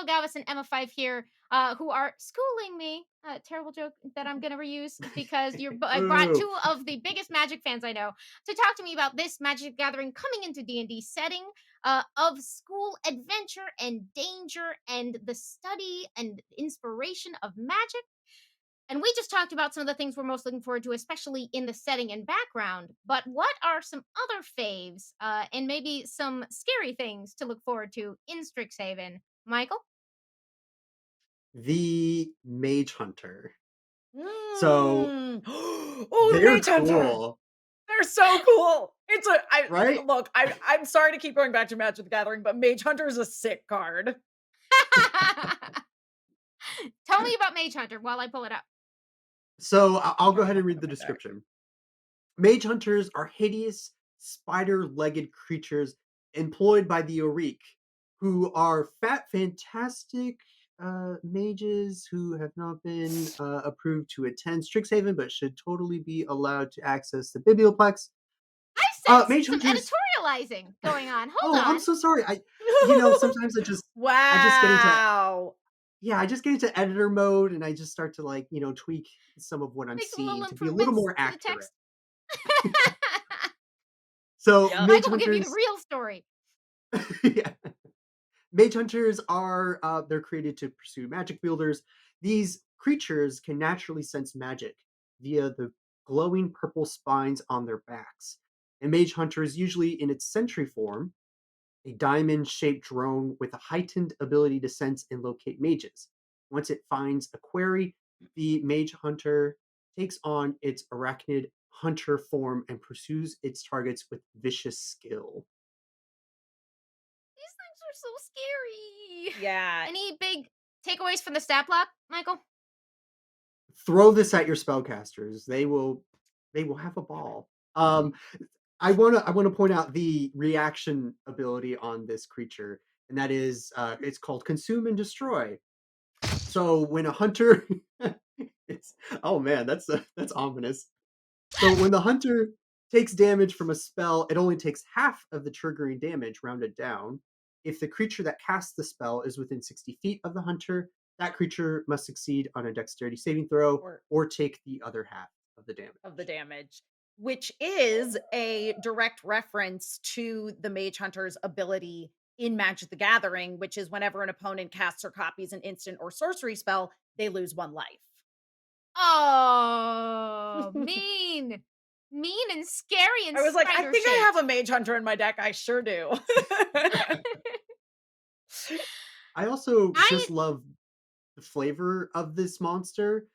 Micheal Galvis and Emma Fyffe here, who are schooling me. Terrible joke that I'm going to reuse because I brought Boo. two of the biggest Magic fans I know to talk to me about this Magic Gathering coming into D&D setting of school adventure and danger and the study and inspiration of magic. And we just talked about some of the things we're most looking forward to, especially in the setting and background. But what are some other faves and maybe some scary things to look forward to in Strixhaven? Michael? The Mage Hunter. So Mm. Oh, the they're Mage Hunter. cool, They're so cool. It's a I right? look, I'm sorry to keep going back to Magic the Gathering, but Mage Hunter is a sick card. Tell me about Mage Hunter while I pull it up. So I'll go Trying to ahead look and it read up the in my deck. description. Mage hunters are hideous, spider-legged creatures employed by the Auric, who are fat, fantastic mages who have not been approved to attend Strixhaven, but should totally be allowed to access the Biblioplex. I sense Mage some hunters. editorializing going on. Hold Oh, I'm on. so sorry. Sometimes I just get into Wow. I just get into editor mode and I just start to tweak some of what I'm Make some little seeing to be a little improvements more to the accurate. text. So Yep. Mage Michael will give you the Hunters, real story. yeah. Mage Hunters are they're created to pursue magic wielders. These creatures can naturally sense magic via the glowing purple spines on their backs. And Mage Hunter is usually in its sentry form, a diamond-shaped drone with a heightened ability to sense and locate mages. Once it finds a quarry, the Mage Hunter takes on its arachnid hunter form and pursues its targets with vicious skill. These things are so scary. Yeah. Any big takeaways from the stat block, Michael? Throw this at your spellcasters. They will have a ball. I wanna point out the reaction ability on this creature, and that is it's called consume and destroy. So when a hunter it's oh man, that's ominous. So when the hunter takes damage from a spell, it only takes half of the triggering damage rounded down. If the creature that casts the spell is within 60 feet of the hunter, that creature must succeed on a dexterity saving throw Or or take the other half of the damage. of the damage, which is a direct reference to the Mage Hunter's ability in Magic the Gathering, which is whenever an opponent casts or copies an instant or sorcery spell, they lose 1 life. Oh, mean. Mean and scary and I was like, I spider think I have shaped. a Mage Hunter in my deck. I sure do. I also I just love the flavor of this monster.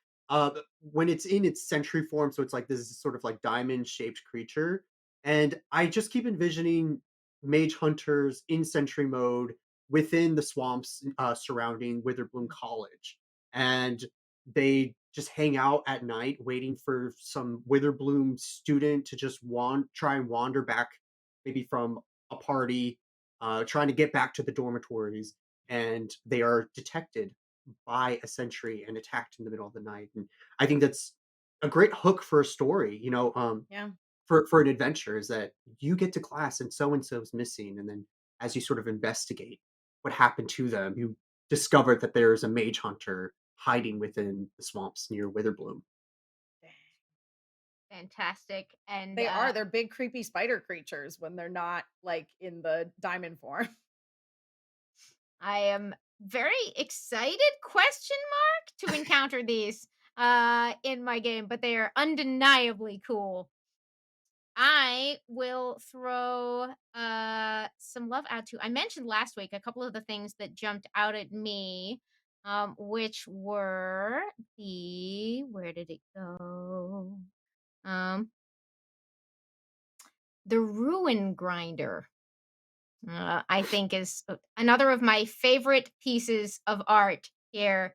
When it's in its sentry form, so it's like this sort of like diamond shaped creature, and I just keep envisioning mage hunters in sentry mode within the swamps surrounding Witherbloom College, and they just hang out at night waiting for some Witherbloom student to just try and wander back, maybe from a party, trying to get back to the dormitories, and they are detected by a sentry and attacked in the middle of the night. And I think that's a great hook for a story, Yeah. for an adventure is that you get to class and so is missing. And then as you sort of investigate what happened to them, you discover that there is a mage hunter hiding within the swamps near Witherbloom. fantastic. And They are. They're big, creepy spider creatures when they're not like in the diamond form. I am very excited question mark to encounter these in my game, but they are undeniably cool. I will throw some love out to. I mentioned last week a couple of the things that jumped out at me, which were the where did it go? Um, the Ruin Grinder. I think is another of my favorite pieces of art here.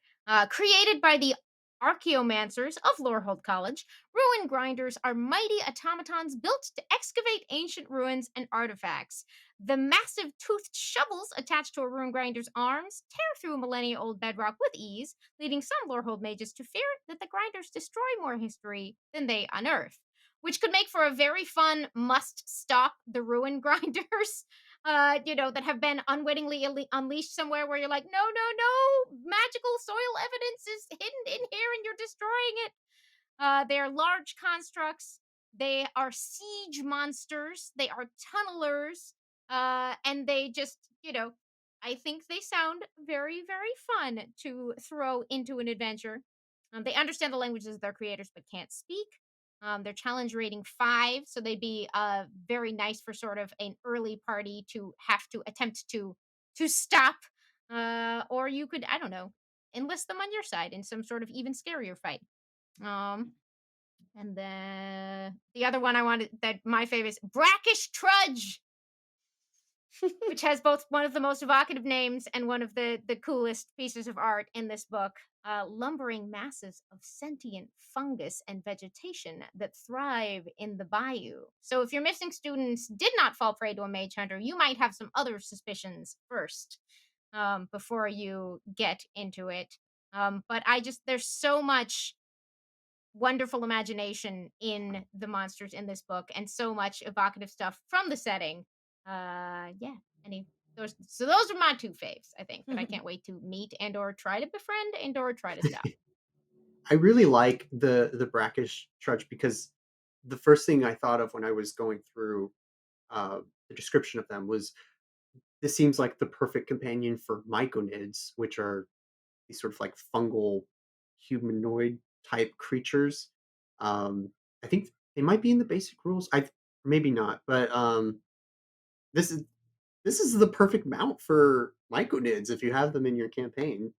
Created by the Archaeomancers of Lorehold College, ruin grinders are mighty automatons built to excavate ancient ruins and artifacts. The massive toothed shovels attached to a ruin grinder's arms tear through millennia-old bedrock with ease, leading some Lorehold mages to fear that the grinders destroy more history than they unearth, which could make for a very fun must stop the ruin grinders that have been unwittingly unleashed somewhere where you're like, no, no, no, magical soil evidence is hidden in here and you're destroying it. They are large constructs. They are siege monsters. They are tunnelers. And they just, I think they sound very, very fun to throw into an adventure. They understand the languages of their creators but can't speak. Their challenge rating 5, so they'd be very nice for sort of an early party to have to attempt to stop. Or you could, I don't know, enlist them on your side in some sort of even scarier fight. Um, and then the other one I wanted that my favorite is Brackish Trudge, which has both one of the most evocative names and one of the coolest pieces of art in this book. Lumbering masses of sentient fungus and vegetation that thrive in the bayou. So, if your missing students did not fall prey to a mage hunter, you might have some other suspicions first before you get into it. But there's so much wonderful imagination in the monsters in this book and so much evocative stuff from the setting. Yeah. Any those are my two faves, I think, that I can't wait to meet and or try to befriend and or try to stop. I really like the brackish trudge because the first thing I thought of when I was going through the description of them was this seems like the perfect companion for myconids, which are these sort of like fungal humanoid type creatures. I think they might be in the basic rules. I maybe not, but this is this is the perfect mount for myconids if you have them in your campaign.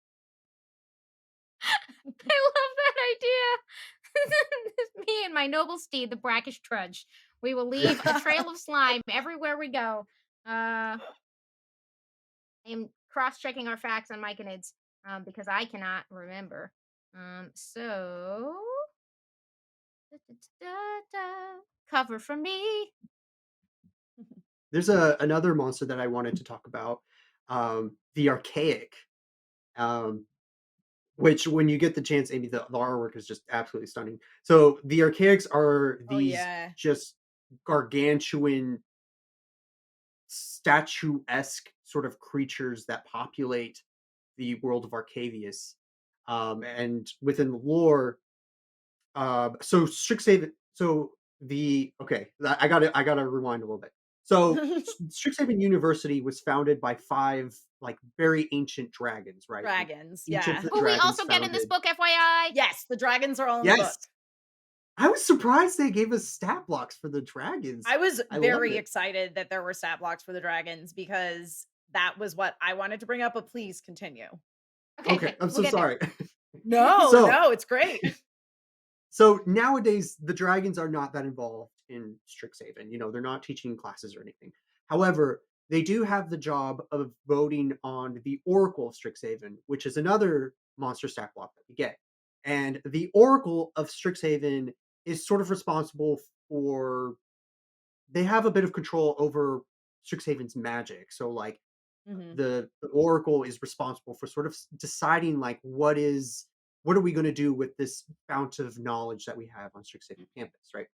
I love that idea. Me and my noble steed, the brackish trudge. We will leave a trail of slime everywhere we go. I am cross-checking our facts on myconids because I cannot remember. So cover for me. There's a another monster that I wanted to talk about, the Archaic, um, which when you get the chance, Amy, the artwork is just absolutely stunning. So the Archaics are Oh, these yeah. just gargantuan, statuesque sort of creatures that populate the world of Arcavius. And within the lore, so Strixhaven. So the okay, I gotta rewind a little bit. So Strixhaven University was founded by five like very ancient dragons, right? And Dragons, each of yeah. the Who we dragons also get in this founded. book, FYI. Yes, the dragons are all in the book. Yes, I was surprised they gave us stat blocks for the dragons. I was I love very it. excited that there were stat blocks for the dragons because that was what I wanted to bring up, but please continue. Okay, Okay, okay, I'm we'll so get there. sorry. No, so no, it's great. So nowadays, the dragons are not that involved in Strixhaven. You know, they're not teaching classes or anything. However, they do have the job of voting on the Oracle of Strixhaven, which is another monster stat block that we get. And the Oracle of Strixhaven is sort of responsible for, they have a bit of control over Strixhaven's magic. So, like, Mhm. the oracle is responsible for sort of deciding like what are we going to do with this fount of knowledge that we have on Strixhaven campus, right?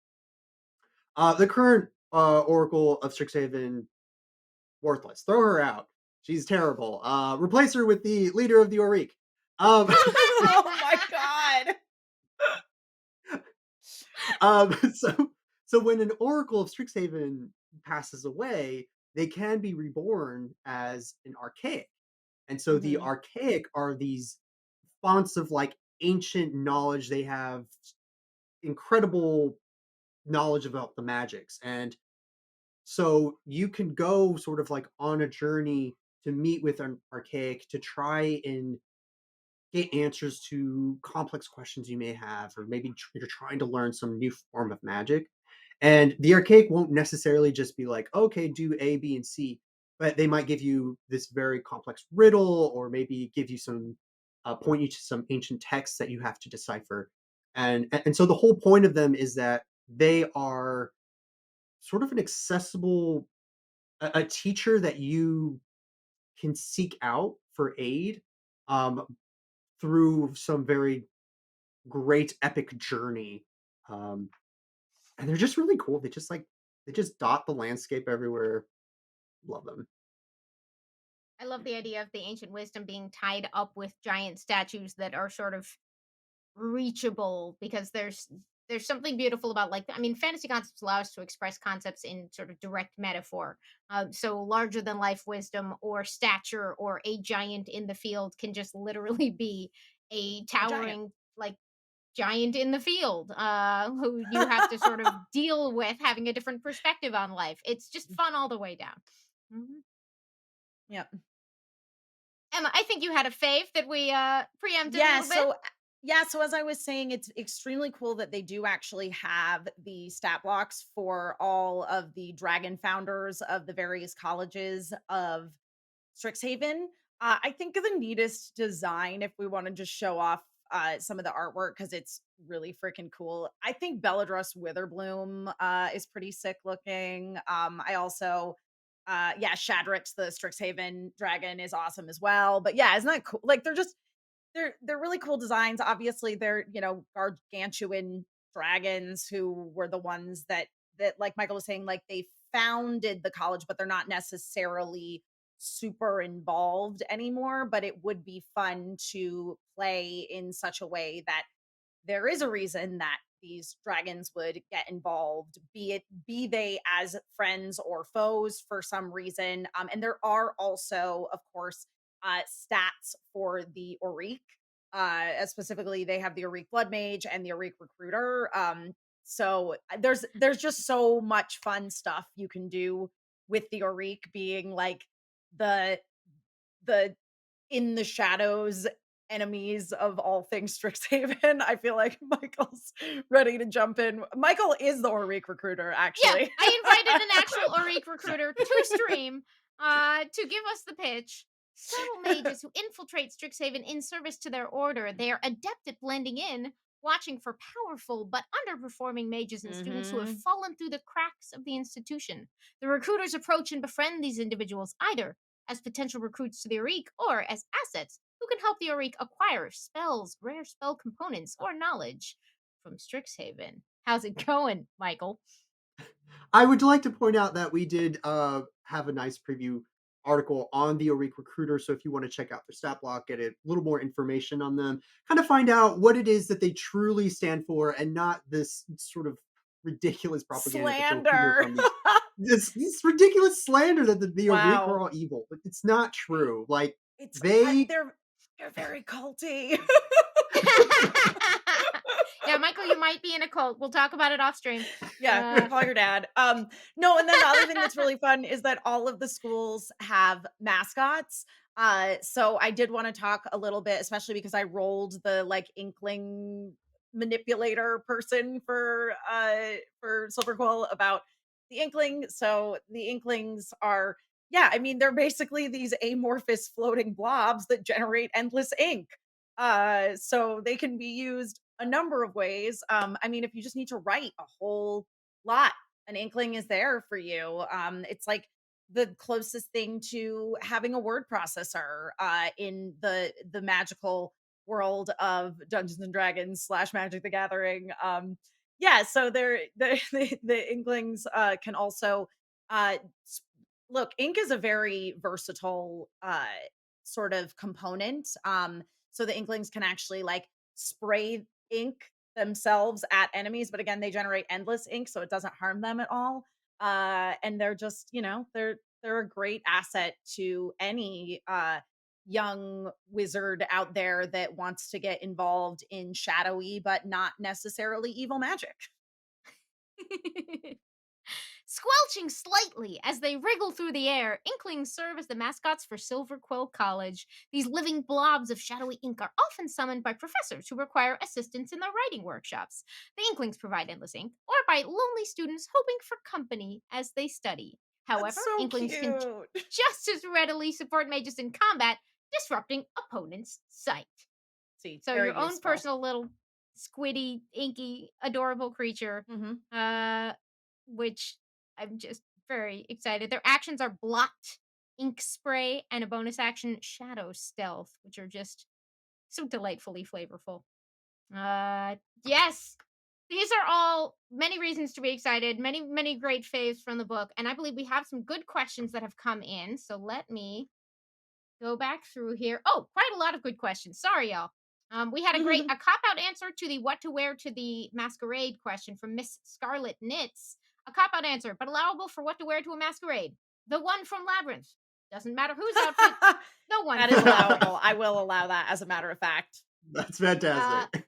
The current oracle of Strixhaven, worthless. Throw her out. She's terrible. Replace her with the leader of the Auric. Um, Oh my god. so when an oracle of Strixhaven passes away, they can be reborn as an archaic. And so the Mhm. archaic are these fonts of like ancient knowledge. They have incredible knowledge about the magics. And so you can go sort of like on a journey to meet with an archaic to try and get answers to complex questions you may have, or maybe you're trying to learn some new form of magic. And the archaic won't necessarily just be like, okay, do A, B, and C, but they might give you this very complex riddle, or maybe give you some point you to some ancient texts that you have to decipher. And so the whole point of them is that they are sort of an accessible a teacher that you can seek out for aid um, through some very great epic journey. Um, and they're just really cool. They just dot the landscape everywhere. Love them. I love the idea of the ancient wisdom being tied up with giant statues that are sort of reachable because there's something beautiful about like I mean fantasy concepts allow us to express concepts in sort of direct metaphor. So larger than life wisdom or stature or a giant in the field can just literally be a A giant. towering like giant in the field who you have to sort of deal with having a different perspective on life. It's just fun all the way down. Mhm. Yep. Emma, I think you had a fave that we preempted a Yeah, little bit. so so as I was saying, it's extremely cool that they do actually have the stat blocks for all of the dragon founders of the various colleges of Strixhaven. I think the neatest design, if we want to just show off some of the artwork, because it's really freaking cool. I think Belladrus Witherbloom is pretty sick looking. I also, yeah, Shadrix, the Strixhaven dragon, is awesome as well. But yeah, isn't that cool? Like they're really cool designs. Obviously, they're gargantuan dragons who were the ones that like Michael was saying, like they founded the college, but they're not necessarily super involved anymore. But it would be fun to play in such a way that there is a reason that these dragons would get involved, be they as friends or foes for some reason. And there are also, of course, stats for the Auric. Specifically, they have the Auric Blood Mage and the Auric Recruiter. So there's just so much fun stuff you can do with the Auric being like the the in the shadows enemies of all things Strixhaven. I feel like Michael's ready to jump in. Michael is the Auric Recruiter, Yeah, actually. I invited an actual Auric recruiter to stream to give us the pitch. Subtle mages who infiltrate Strixhaven in service to their order. They are adept at blending in, watching for powerful but underperforming mages and students who have Hmm. fallen through the cracks of the institution. The recruiters approach and befriend these individuals either as potential recruits to the Auric or as assets who can help the Auric acquire spells, rare spell components, or knowledge from Strixhaven. How's it going, Michael? I would like to point out that we did have a nice preview article on the Auric Recruiter. So if you want to check out their stat block, get a little more information on them, kind of find out what it is that they truly stand for and not this sort of ridiculous propaganda that you'll hear Slander. from these. This ridiculous slander that the Auric are Wow. all evil, but it's not true. Like It's they they're very culty. Yeah, Michael, you might be in a cult. We'll talk about it off stream. Yeah, Uh, call your dad. No, and then the other thing that's really fun is that all of the schools have mascots. So I did want to talk a little bit, especially because I rolled the like inkling manipulator person for Silver Quill about the inkling. So the inklings are, yeah, I mean, they're basically these amorphous floating blobs that generate endless ink. So they can be used a number of ways. I mean, if you just need to write a whole lot, an inkling is there for you. It's like the closest thing to having a word processor in the magical world of Dungeons and Dragons slash Magic the Gathering. Yeah, so they're the inklings can also uh, s- look. Ink is a very versatile sort of component. So the inklings can actually like spray ink themselves at enemies, but again, they generate endless ink, so it doesn't harm them at all. And they're just, they're a great asset to any young wizard out there that wants to get involved in shadowy but not necessarily evil magic. Squelching slightly as they wriggle through the air, Inklings serve as the mascots for Silver Quill College. These living blobs of shadowy ink are often summoned by professors who require assistance in their writing workshops. The Inklings provide endless ink, or by lonely students hoping for company as they study. That's However, so Inklings can cute. just as readily support mages in combat, disrupting opponents' sight. See, So very your own useful. personal little squiddy, inky, adorable creature, Hmm. uh, which I'm just very excited. Their actions are blot, ink spray, and a bonus action, shadow stealth, which are just so delightfully flavorful. Uh, yes, these are all many reasons to be excited, many, many great faves from the book. And I believe we have some good questions that have come in. So let me go back through here. Oh, quite a lot of good questions. Sorry, y'all. We had a cop out answer to the what to wear to the masquerade question from Miss Scarlet Knits. A cop out answer, but allowable for what to wear to a masquerade. The one from Labyrinth. Doesn't matter whose outfit, the one That is from Labyrinth. allowable. I will allow that as a matter of fact. That's Uh, fantastic.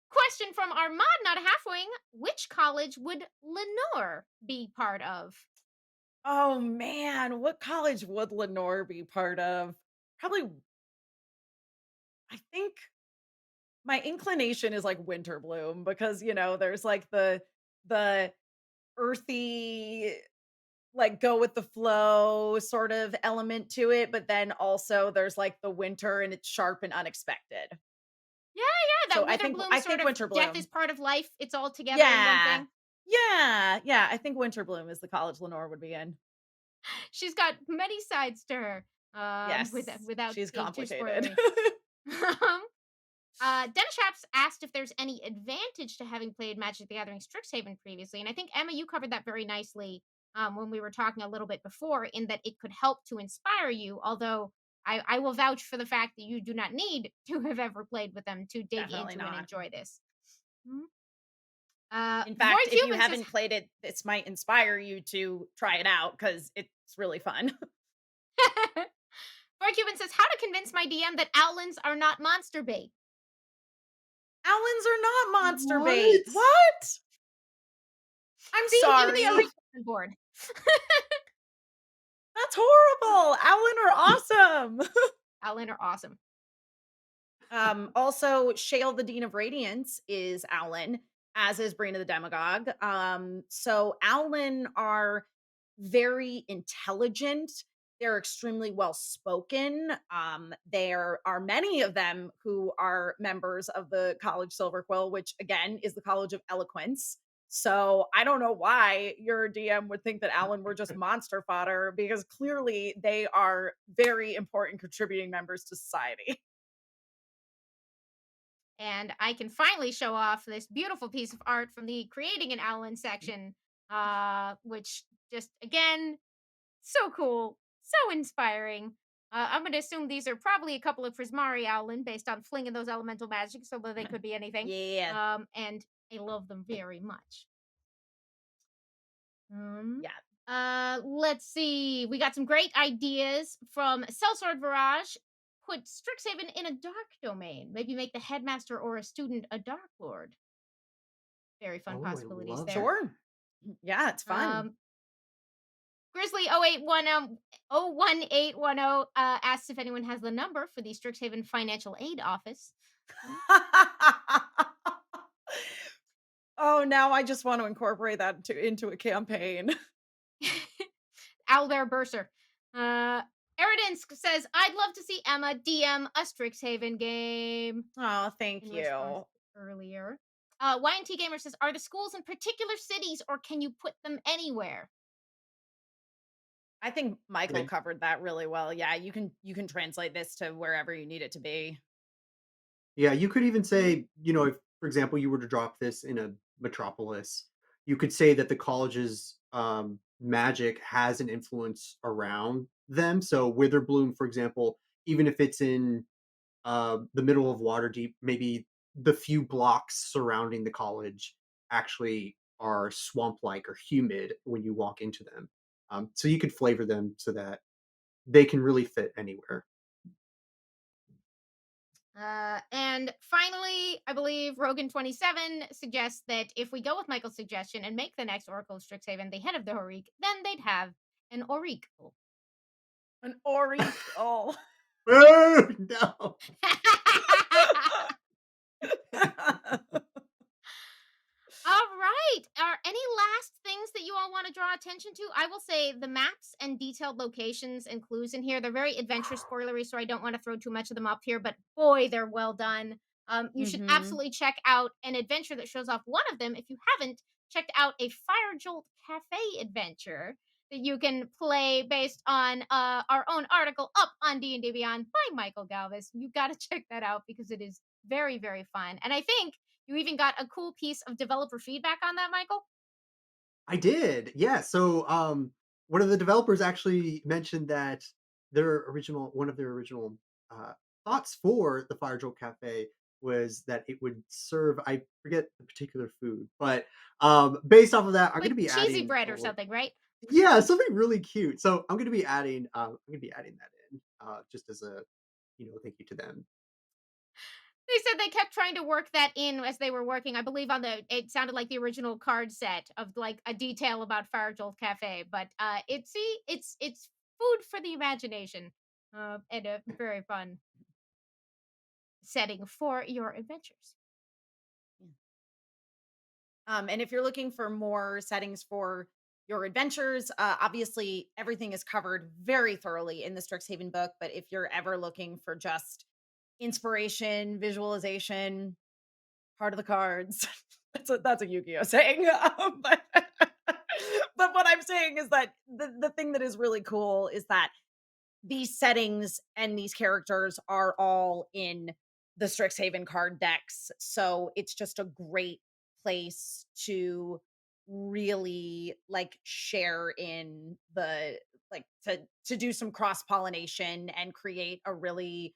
question from Armand, not a halfwing. Which college would Lenore be part of? Oh man, what college would Lenore be part of? Probably, I think my inclination is like Winter Bloom because there's like the earthy, like go with the flow sort of element to it, but then also there's like the winter and it's sharp and unexpected. Yeah, yeah, So that I Wither think Bloom I sort think of Winter death is Bloom. part of life. It's all together in one Yeah. thing. Yeah. Yeah. I think Winter Bloom is the college Lenore would be in. She's got many sides to her. Yes. Without She's being too complicated. spoilery. Dennis Shaps asked if there's any advantage to having played Magic the Gathering Strixhaven previously, and I think Emma, you covered that very nicely when we were talking a little bit before, in that it could help to inspire you. Although I will vouch for the fact that you do not need to have ever played with them to dig Definitely into and not. enjoy this. Mhm. In fact, Void if you Human says haven't played it, this might inspire you to try it out because it's really fun. Void Human says how to convince my DM that owlins are not monster bait. Owlins are not monster bait. What? What? I'm See, even the sorry. arena on board. That's horrible. Owlin are awesome. Owlin are awesome. Also, Shale, the Dean of Radiance, is Owlin, as is Brina the Demagogue. So Owlin are very intelligent. They're extremely well spoken. There are many of them who are members of the College Silver Quill, which again is the College of Eloquence. So I don't know why your DM would think that Alan were just monster fodder because clearly they are very important contributing members to society. And I can finally show off this beautiful piece of art from the creating an Owlin section, which just again so cool, so inspiring. I'm going to assume these are probably a couple of Prismari Owlin based on flinging those elemental magic, so that they could be anything. Yeah. And I love them very much. Um, Yeah. let's see. We got some great ideas from Sellsword Virage. Put Strixhaven in a dark domain. Maybe make the headmaster or a student a dark lord. Very fun Oh, I possibilities love there. that. Sure. Yeah, it's fun. Grizzly 01810 asks if anyone has the number for the Strixhaven Financial Aid Office. Oh, now I just want to incorporate that into a campaign. Owlbear Bursar. Eridinsk says, I'd love to see Emma DM a Strixhaven game. Oh, thank In response you. to earlier. YNT Gamer says, are the schools in particular cities or can you put them anywhere? I think Michael Right. covered that really well. Yeah, you can translate this to wherever you need it to be. Yeah, you could even say, if, for example, you were to drop this in a metropolis, you could say that the college's magic has an influence around them. So Witherbloom, for example, even if it's in the middle of Waterdeep, maybe the few blocks surrounding the college actually are swamp-like or humid when you walk into them. So you could flavor them so that they can really fit anywhere. And finally, I believe Rogan27 suggests that if we go with Michael's suggestion and make the next Oracle of Strixhaven the head of the Auric, then they'd have an Auric. An Auric. Oh. Oh, no. All right. Are any last things that you all want to draw attention to? I will say the maps and detailed locations and clues in here, they're very adventure spoilery, so I don't want to throw too much of them up here, but boy, they're well done. You should Mhm. absolutely check out an adventure that shows off one of them. If you haven't checked out a Fire Jolt Cafe adventure that you can play based on our own article up on D&D Beyond by Michael Galvis, you got to check that out because it is Very, very fun. And I think you even got a cool piece of developer feedback on that, Michael. I did, yeah. So, one of the developers actually mentioned that one of their original uh, thoughts for the Fire Jolt Cafe was that it would serve, I forget the particular food, but based off of that, I'm going Like to be cheesy adding bread or something, right? yeah, something really cute. So I'm going to be adding that in just as a thank you to them. They said they kept trying to work that in as they were working, I believe on the it sounded like the original card set of, like, a detail about Fire Jolt Cafe, but, it's food for the imagination, and a very fun setting for your adventures. And if you're looking for more settings for your adventures, obviously everything is covered very thoroughly in the Strixhaven book. But if you're ever looking for just inspiration, visualization, heart of the cards, that's a Yu-Gi-Oh saying. But what I'm saying is that the thing that is really cool is that these settings and these characters are all in the Strixhaven card decks. So it's just a great place to really like share in the like to do some cross pollination and create a really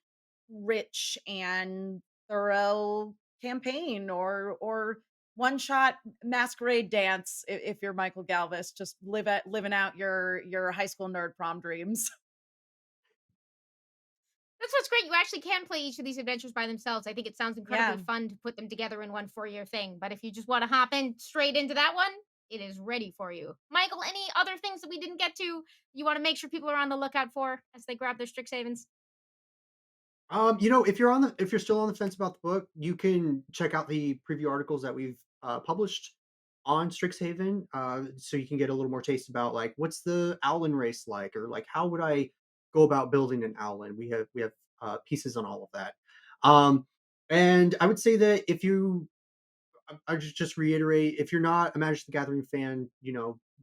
rich and thorough campaign or one shot masquerade dance if you're Michael Galvis just living out your high school nerd prom dreams. That's what's great, you actually can play each of these adventures by themselves. I think it sounds incredibly Yeah. fun to put them together in one four-year thing, but if you just wanna hop in straight into that one, it is ready for you. Michael, any other things that we didn't get to, you wanna make sure people are on the lookout for as they grab their Strixhavens? If you're still on the fence about the book, you can check out the preview articles that we've published on Strixhaven, so you can get a little more taste about like what's the Owlin race like, or like how would I go about building an Owlin. We have pieces on all of that, um, and I would say that if you, I just reiterate, if you're not a Magic the Gathering fan,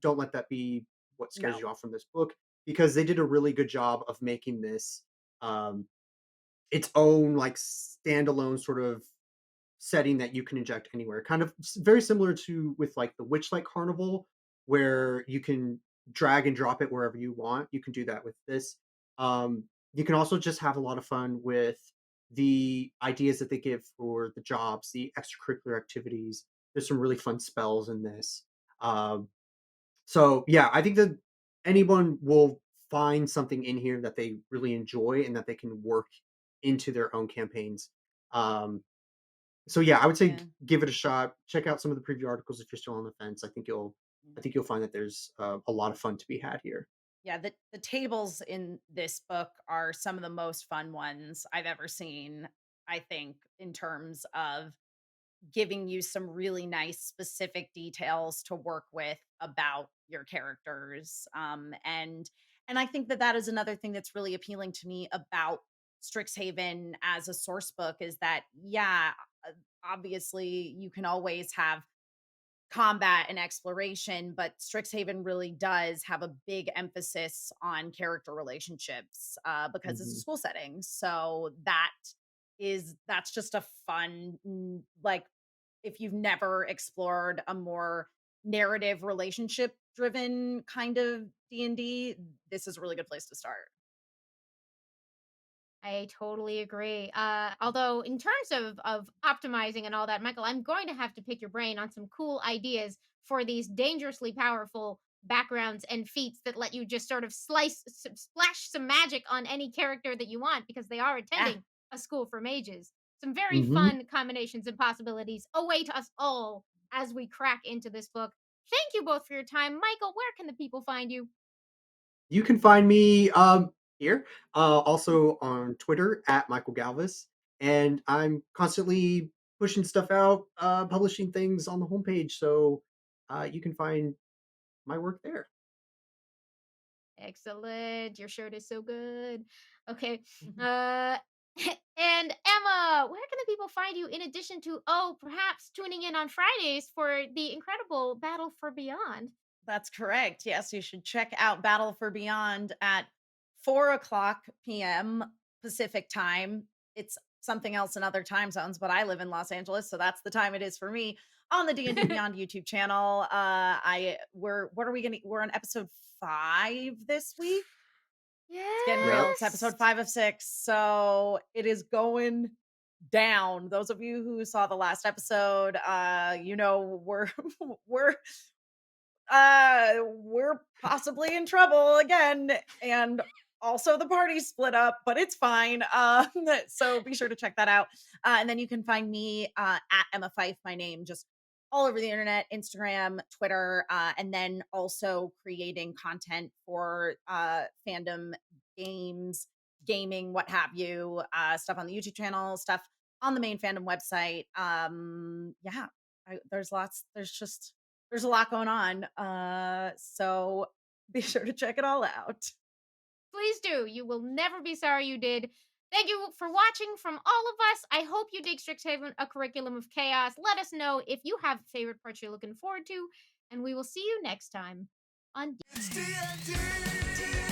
don't let that be what scares No. you off from this book, because they did a really good job of making this. Um, its own like standalone sort of setting that you can inject anywhere. Kind of very similar to with like the Witchlight Carnival, where you can drag and drop it wherever you want. You can do that with this. You can also just have a lot of fun with the ideas that they give for the jobs, the extracurricular activities. There's some really fun spells in this. Um, so yeah, I think that anyone will find something in here that they really enjoy and that they can work into their own campaigns. Um, so yeah, I would say Yeah. give it a shot. Check out some of the preview articles if you're still on the fence. Yeah. I think you'll find that there's a lot of fun to be had here. Yeah, the tables in this book are some of the most fun ones I've ever seen, I think, in terms of giving you some really nice specific details to work with about your characters. And I think that that is another thing that's really appealing to me about Strixhaven as a source book is that yeah, uh, obviously you can always have combat and exploration, but Strixhaven really does have a big emphasis on character relationships because it's a Mhm. school setting. So that's just a fun like if you've never explored a more narrative relationship driven kind of D&D, this is a really good place to start. I totally agree. Although in terms of optimizing and all that, Michael, I'm going to have to pick your brain on some cool ideas for these dangerously powerful backgrounds and feats that let you just sort of splash some magic on any character that you want because they are Yeah. attending a school for mages. Some very Mhm. fun combinations and possibilities await us all as we crack into this book. Thank you both for your time. Michael, where can the people find you? You can find me here, also on Twitter at Michael Galvis, and I'm constantly pushing stuff out, publishing things on the homepage. So you can find my work there. Excellent. Your shirt is so good. Okay. Uh and Emma, where can the people find you in addition to perhaps tuning in on Fridays for the incredible Battle for Beyond? That's correct. Yes, you should check out Battle for Beyond at 4 o'clock p.m. Pacific time. It's something else in other time zones, but I live in Los Angeles, so that's the time it is for me on the D&D Beyond YouTube channel. What are we gonna we're on episode 5 this week. It's getting real. Yep. It's episode Yes. 5 of 6. So it is going down. Those of you who saw the last episode, we're we're we're possibly in trouble again, and also the party split up, but it's fine. So be sure to check that out. And then you can find me at Emma Fyffe, my name, just all over the internet, Instagram, Twitter, and then also creating content for fandom, games, gaming, what have you, stuff on the YouTube channel, stuff on the main fandom website. Yeah, there's a lot going on. So be sure to check it all out. Please do. You will never be sorry you did. Thank you for watching from all of us. I hope you dig Strixhaven, a curriculum of chaos. Let us know if you have favorite parts you're looking forward to, and we will see you next time on It's D&D.